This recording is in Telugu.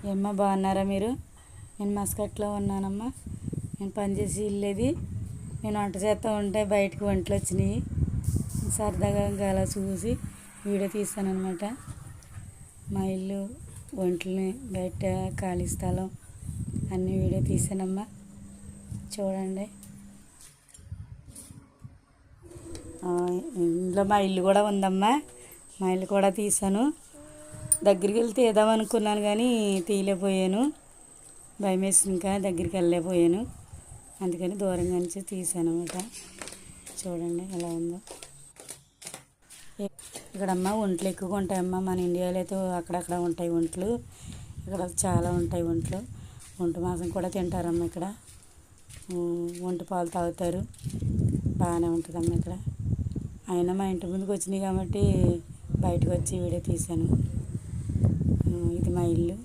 ఏమ్మా బాగున్నారా మీరు? నేను మస్కట్లో ఉన్నానమ్మా. నేను పనిచేసి ఇల్లేది. నేను వంట చేస్తూ ఉంటే బయటకు వంటలు వచ్చినాయి. సరదాగా ఇంకా అలా చూసి వీడియో తీస్తాను అనమాట. మా ఇల్లు, వంటలని, బయట ఖాళీ స్థలం అన్నీ వీడియో తీసానమ్మా. చూడండి. ఇందులో మా ఇల్లు కూడా ఉందమ్మా. మా ఇల్లు కూడా తీసాను. దగ్గరికి వెళ్ళి తీద్దామనుకున్నాను కానీ తీయలేకపోయాను. భయం వేసి ఇంకా దగ్గరికి వెళ్ళలేకపోయాను. అందుకని దూరంగా నుంచి తీసాను అనమాట. చూడండి ఎలా ఉందో. ఇక్కడమ్మ ఒంట్లు ఎక్కువగా ఉంటాయమ్మా. మన ఇండియాలో అయితే అక్కడక్కడ ఉంటాయి ఒంట్లు. ఇక్కడ చాలా ఉంటాయి ఒంట్లు. ఒంటి మాంసం కూడా తింటారమ్మ ఇక్కడ. ఒంటి పాలు తాగుతారు. బాగానే ఉంటుందమ్మ ఇక్కడ. అయినా మా ఇంటి ముందుకు వచ్చినాయి కాబట్టి బయటకు వచ్చి వీడియో తీశాను. ఇది మా ఇల్లు.